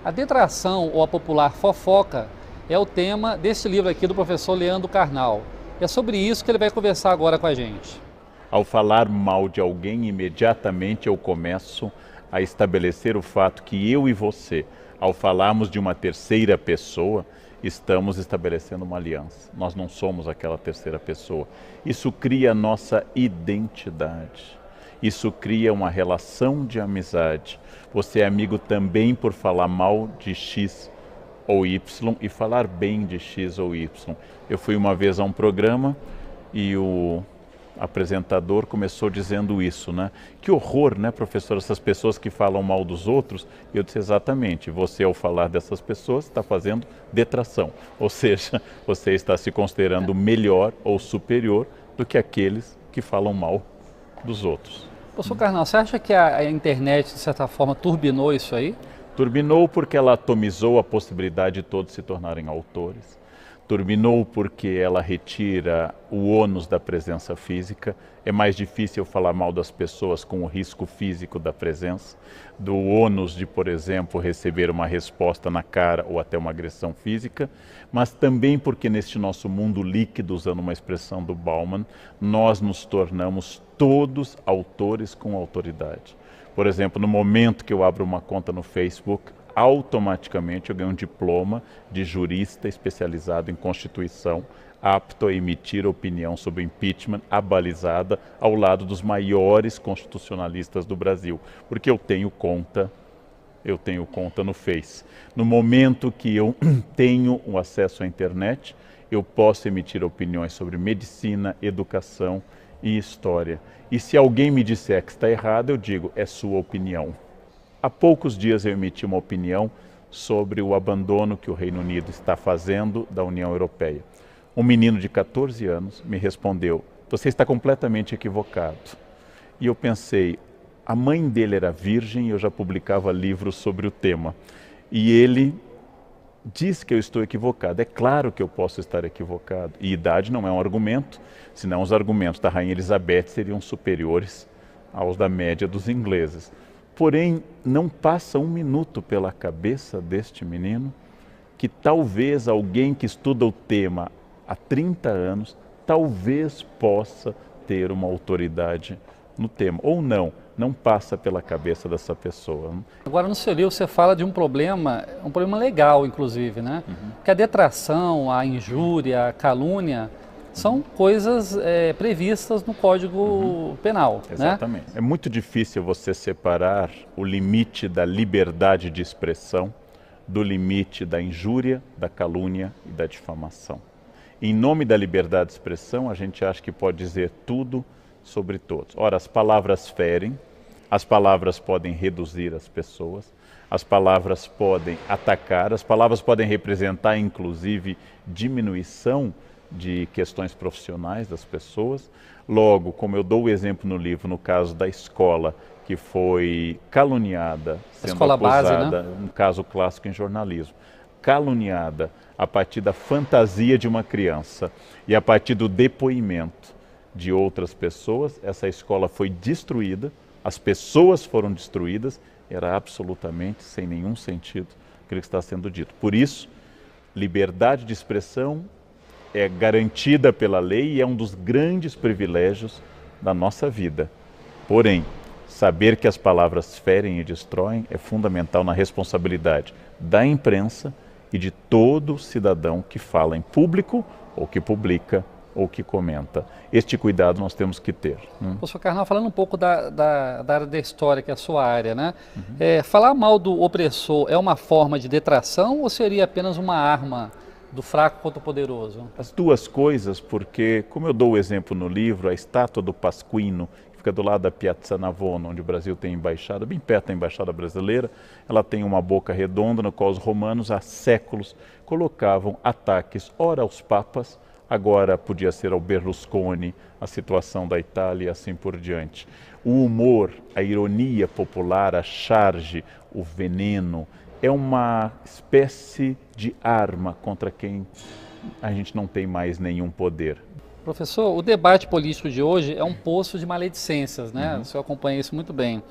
A detração ou a popular fofoca é o tema deste livro aqui do professor Leandro Carnal. É sobre isso que ele vai conversar agora com a gente. Ao falar mal de alguém, imediatamente eu começo a estabelecer o fato que eu e você, ao falarmos de uma terceira pessoa, estamos estabelecendo uma aliança. Nós não somos aquela terceira pessoa. Isso cria a nossa identidade. Isso cria uma relação de amizade. Você é amigo também por falar mal de X ou Y e falar bem de X ou Y. Eu fui uma vez a um programa e o apresentador começou dizendo isso, né? Que horror, né, professor, essas pessoas que falam mal dos outros. E eu disse exatamente, você ao falar dessas pessoas está fazendo detração. Ou seja, você está se considerando melhor ou superior do que aqueles que falam mal dos outros. Professor Carnal, você acha que a internet, de certa forma, turbinou isso aí? Turbinou porque ela atomizou a possibilidade de todos se tornarem autores. Turbinou porque ela retira o ônus da presença física. É mais difícil falar mal das pessoas com o risco físico da presença, do ônus de, por exemplo, receber uma resposta na cara ou até uma agressão física, mas também porque neste nosso mundo líquido, usando uma expressão do Bauman, nós nos tornamos todos autores com autoridade. Por exemplo, no momento que eu abro uma conta no Facebook, automaticamente eu ganho um diploma de jurista especializado em Constituição, apto a emitir opinião sobre o impeachment abalizada ao lado dos maiores constitucionalistas do Brasil, porque eu tenho conta no Face. No momento que eu tenho o acesso à internet, eu posso emitir opiniões sobre medicina, educação e história. E se alguém me disser que está errado, eu digo, é sua opinião. Há poucos dias eu emiti uma opinião sobre o abandono que o Reino Unido está fazendo da União Europeia. Um menino de 14 anos me respondeu, você está completamente equivocado. E eu pensei, a mãe dele era virgem e eu já publicava livros sobre o tema. E ele diz que eu estou equivocado. É claro que eu posso estar equivocado. E idade não é um argumento, senão os argumentos da Rainha Elizabeth seriam superiores aos da média dos ingleses. Porém, não passa um minuto pela cabeça deste menino que talvez alguém que estuda o tema há 30 anos, talvez possa ter uma autoridade no tema. Ou não passa pela cabeça dessa pessoa. Agora, no seu livro, você fala de um problema legal, inclusive, né? Que a detração, a injúria, a calúnia são coisas previstas no Código Penal. Exatamente. Né? É muito difícil você separar o limite da liberdade de expressão do limite da injúria, da calúnia e da difamação. Em nome da liberdade de expressão, a gente acha que pode dizer tudo sobre todos. Ora, as palavras ferem, as palavras podem reduzir as pessoas, as palavras podem atacar, as palavras podem representar, inclusive, diminuição de questões profissionais das pessoas. Logo, como eu dou o exemplo no livro, no caso da escola, que foi caluniada, sendo escola acusada, base, né? Um caso clássico em jornalismo, caluniada a partir da fantasia de uma criança e a partir do depoimento de outras pessoas, essa escola foi destruída, as pessoas foram destruídas, era absolutamente sem nenhum sentido aquilo que está sendo dito. Por isso, liberdade de expressão é garantida pela lei e é um dos grandes privilégios da nossa vida. Porém, saber que as palavras ferem e destroem é fundamental na responsabilidade da imprensa e de todo cidadão que fala em público ou que publica ou que comenta. Este cuidado nós temos que ter. Professor Carnal, falando um pouco da área da história, que é a sua área, né? Falar mal do opressor é uma forma de detração ou seria apenas uma arma do fraco contra o poderoso? As duas coisas, porque, como eu dou o exemplo no livro, a estátua do Pasquino, que fica do lado da Piazza Navona, onde o Brasil tem embaixada, bem perto da embaixada brasileira, ela tem uma boca redonda, no qual os romanos há séculos colocavam ataques, ora aos papas, agora podia ser ao Berlusconi, a situação da Itália e assim por diante. O humor, a ironia popular, a charge, o veneno, é uma espécie de arma contra quem a gente não tem mais nenhum poder. Professor, o debate político de hoje é um poço de maledicências, né? O senhor acompanha isso muito bem.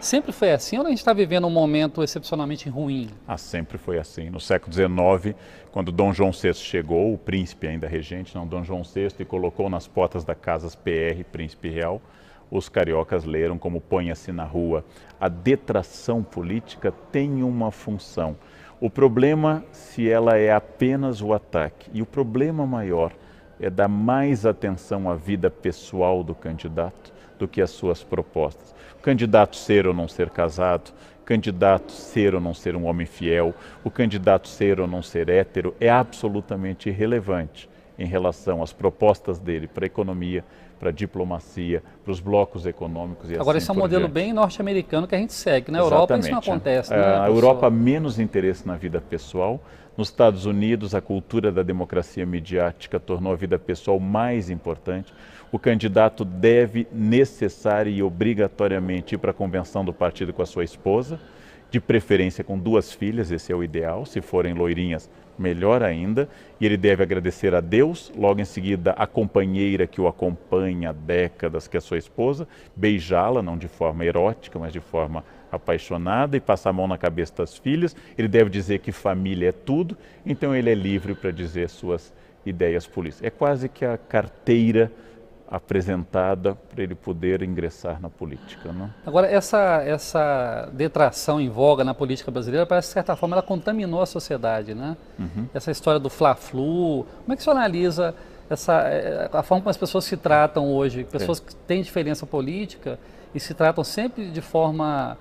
Sempre foi assim ou a gente está vivendo um momento excepcionalmente ruim? Ah, sempre foi assim. No século XIX, quando Dom João VI chegou, o príncipe ainda regente, não, Dom João VI, e colocou nas portas da Casas PR, Príncipe Real, os cariocas leram como põe-se na rua. A detração política tem uma função. O problema, se ela é apenas o ataque, e o problema maior é dar mais atenção à vida pessoal do candidato do que às suas propostas. O candidato ser ou não ser casado, o candidato ser ou não ser um homem fiel, o candidato ser ou não ser hétero é absolutamente irrelevante em relação às propostas dele para a economia, para a diplomacia, para os blocos econômicos e Agora, assim esse é um por modelo diante. bem norte-americano que a gente segue. Na Europa isso não acontece, né, A professor? Europa menos interesse na vida pessoal. Nos Estados Unidos, a cultura da democracia midiática tornou a vida pessoal mais importante. O candidato deve necessária e obrigatoriamente ir para a convenção do partido com a sua esposa, de preferência com 2 filhas, esse é o ideal. Se forem loirinhas, melhor ainda. E ele deve agradecer a Deus, logo em seguida a companheira que o acompanha há décadas, que é a sua esposa, beijá-la, não de forma erótica, mas de forma apaixonada, e passar a mão na cabeça das filhas. Ele deve dizer que família é tudo, então ele é livre para dizer suas ideias políticas. É quase que a carteira apresentada para ele poder ingressar na política, não? Agora, essa detração em voga na política brasileira, parece que, de certa forma, ela contaminou a sociedade, né? Essa história do Fla-Flu, como é que você analisa a forma como as pessoas se tratam hoje? Pessoas que têm diferença política e se tratam sempre de forma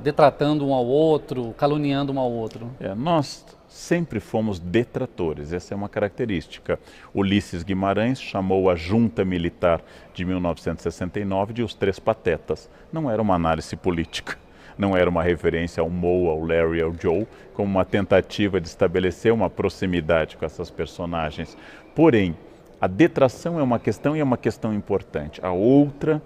detratando um ao outro, caluniando um ao outro. Nós sempre fomos detratores, essa é uma característica. Ulisses Guimarães chamou a junta militar de 1969 de os 3 patetas. Não era uma análise política, não era uma referência ao Moe, ao Larry, ao Joe, como uma tentativa de estabelecer uma proximidade com essas personagens. Porém, a detração é uma questão e é uma questão importante. A outra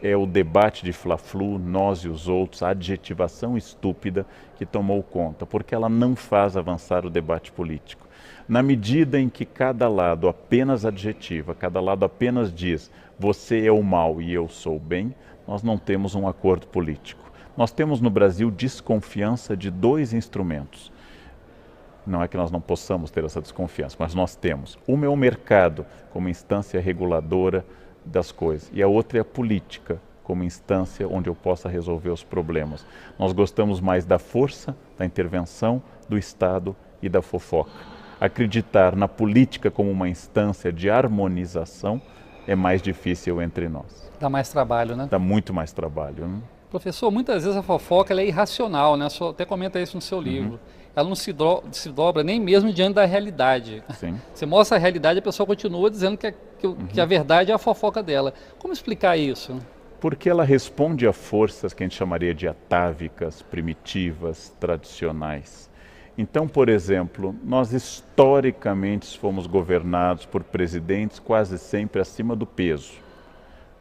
é o debate de Fla-Flu, nós e os outros, a adjetivação estúpida que tomou conta, porque ela não faz avançar o debate político. Na medida em que cada lado apenas adjetiva, cada lado apenas diz você é o mal e eu sou o bem, nós não temos um acordo político. Nós temos no Brasil desconfiança de 2 instrumentos. Não é que nós não possamos ter essa desconfiança, mas nós temos. Uma é o mercado como instância reguladora das coisas, e a outra é a política como instância onde eu possa resolver os problemas. Nós gostamos mais da força, da intervenção, do Estado e da fofoca. Acreditar na política como uma instância de harmonização é mais difícil entre nós. Dá mais trabalho, né? Dá muito mais trabalho, né? Professor, muitas vezes a fofoca ela é irracional, né? O senhor até comenta isso no seu livro. Ela não se dobra nem mesmo diante da realidade. Sim. Você mostra a realidade e a pessoa continua dizendo que a verdade é a fofoca dela. Como explicar isso? Porque ela responde a forças que a gente chamaria de atávicas, primitivas, tradicionais. Então, por exemplo, nós historicamente fomos governados por presidentes quase sempre acima do peso.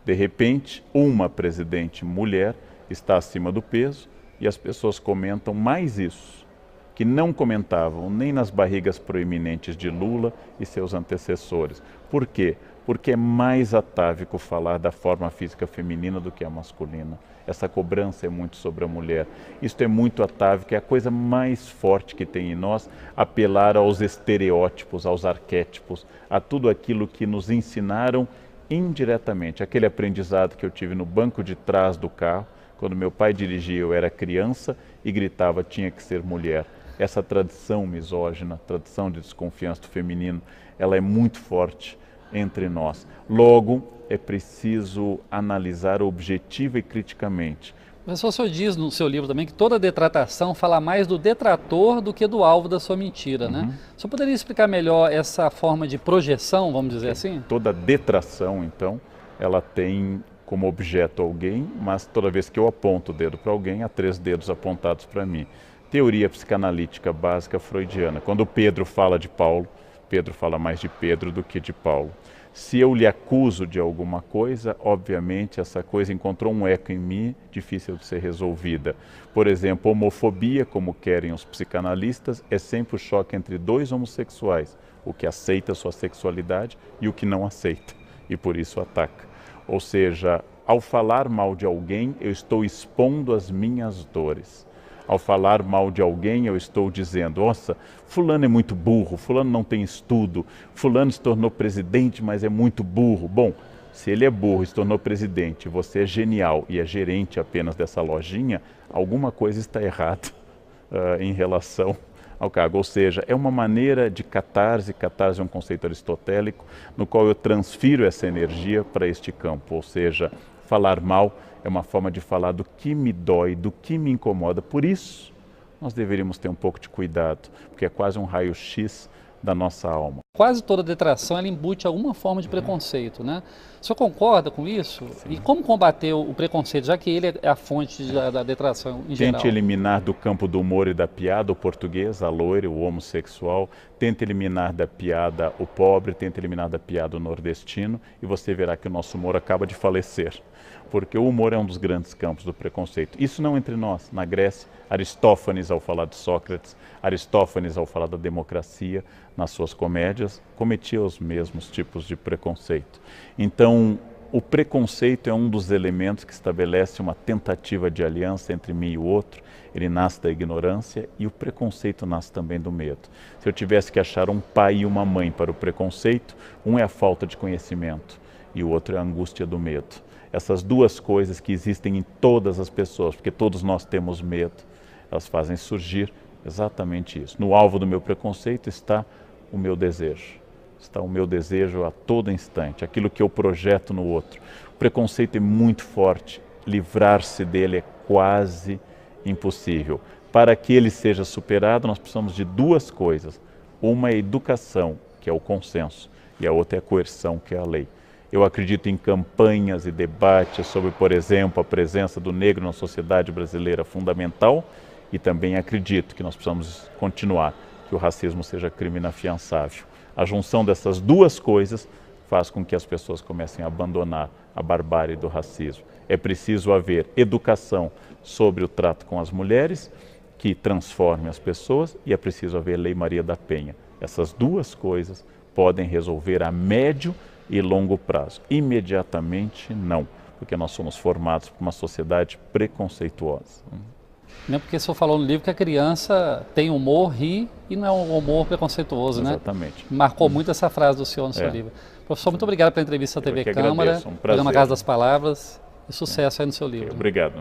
De repente, uma presidente mulher está acima do peso e as pessoas comentam mais isso, que não comentavam nem nas barrigas proeminentes de Lula e seus antecessores. Por quê? Porque é mais atávico falar da forma física feminina do que a masculina. Essa cobrança é muito sobre a mulher. Isto é muito atávico, é a coisa mais forte que tem em nós, apelar aos estereótipos, aos arquétipos, a tudo aquilo que nos ensinaram indiretamente. Aquele aprendizado que eu tive no banco de trás do carro, quando meu pai dirigia, eu era criança e gritava, tinha que ser mulher. Essa tradição misógina, tradição de desconfiança do feminino, ela é muito forte entre nós. Logo, é preciso analisar objetiva e criticamente. Mas o senhor diz no seu livro também que toda detratação fala mais do detrator do que do alvo da sua mentira, né? O senhor poderia explicar melhor essa forma de projeção, vamos dizer assim? Toda detração, então, ela tem como objeto alguém, mas toda vez que eu aponto o dedo para alguém, há 3 dedos apontados para mim. Teoria psicanalítica básica freudiana. Quando Pedro fala de Paulo, Pedro fala mais de Pedro do que de Paulo. Se eu lhe acuso de alguma coisa, obviamente essa coisa encontrou um eco em mim, difícil de ser resolvida. Por exemplo, homofobia, como querem os psicanalistas, é sempre o choque entre 2 homossexuais, o que aceita sua sexualidade e o que não aceita, e por isso ataca. Ou seja, Ao falar mal de alguém, eu estou expondo as minhas dores. Ao falar mal de alguém, eu estou dizendo, nossa, fulano é muito burro, fulano não tem estudo, fulano se tornou presidente, mas é muito burro. Bom, se ele é burro e se tornou presidente, você é genial e é gerente apenas dessa lojinha, alguma coisa está errada em relação ao cargo. Ou seja, é uma maneira de catarse, catarse é um conceito aristotélico, no qual eu transfiro essa energia para este campo. Ou seja, falar mal é uma forma de falar do que me dói, do que me incomoda. Por isso, nós deveríamos ter um pouco de cuidado, porque é quase um raio-x da nossa alma. Quase toda detração ela embute alguma forma de preconceito, né? O senhor concorda com isso? Sim. E como combater o preconceito, já que ele é a fonte da detração em geral? Tente eliminar do campo do humor e da piada o português, a loira, o homossexual. Tente eliminar da piada o pobre, tente eliminar da piada o nordestino e você verá que o nosso humor acaba de falecer. Porque o humor é um dos grandes campos do preconceito. Isso não entre nós. Na Grécia, Aristófanes, ao falar de Sócrates, Aristófanes, ao falar da democracia, nas suas comédias, cometia os mesmos tipos de preconceito. Então, o preconceito é um dos elementos que estabelece uma tentativa de aliança entre mim e o outro. Ele nasce da ignorância e o preconceito nasce também do medo. Se eu tivesse que achar um pai e uma mãe para o preconceito, um é a falta de conhecimento e o outro é a angústia do medo. Essas duas coisas que existem em todas as pessoas, porque todos nós temos medo, elas fazem surgir exatamente isso. No alvo do meu preconceito está o meu desejo. Está o meu desejo a todo instante, aquilo que eu projeto no outro. O preconceito é muito forte, livrar-se dele é quase impossível. Para que ele seja superado, nós precisamos de duas coisas. Uma é a educação, que é o consenso, e a outra é a coerção, que é a lei. Eu acredito em campanhas e debates sobre, por exemplo, a presença do negro na sociedade brasileira fundamental e também acredito que nós precisamos continuar, que o racismo seja crime inafiançável. A junção dessas duas coisas faz com que as pessoas comecem a abandonar a barbárie do racismo. É preciso haver educação sobre o trato com as mulheres, que transforme as pessoas, e é preciso haver Lei Maria da Penha. Essas duas coisas podem resolver a médio e longo prazo. Imediatamente, não, porque nós somos formados por uma sociedade preconceituosa. Não, porque o senhor falou no livro que a criança tem humor, ri e não é um humor preconceituoso, né? Exatamente. Marcou muito essa frase do senhor no seu livro. Professor, muito obrigado pela entrevista à TV Câmara, agradeço, um prazer. programa Casa das Palavras, e sucesso aí no seu livro. Obrigado.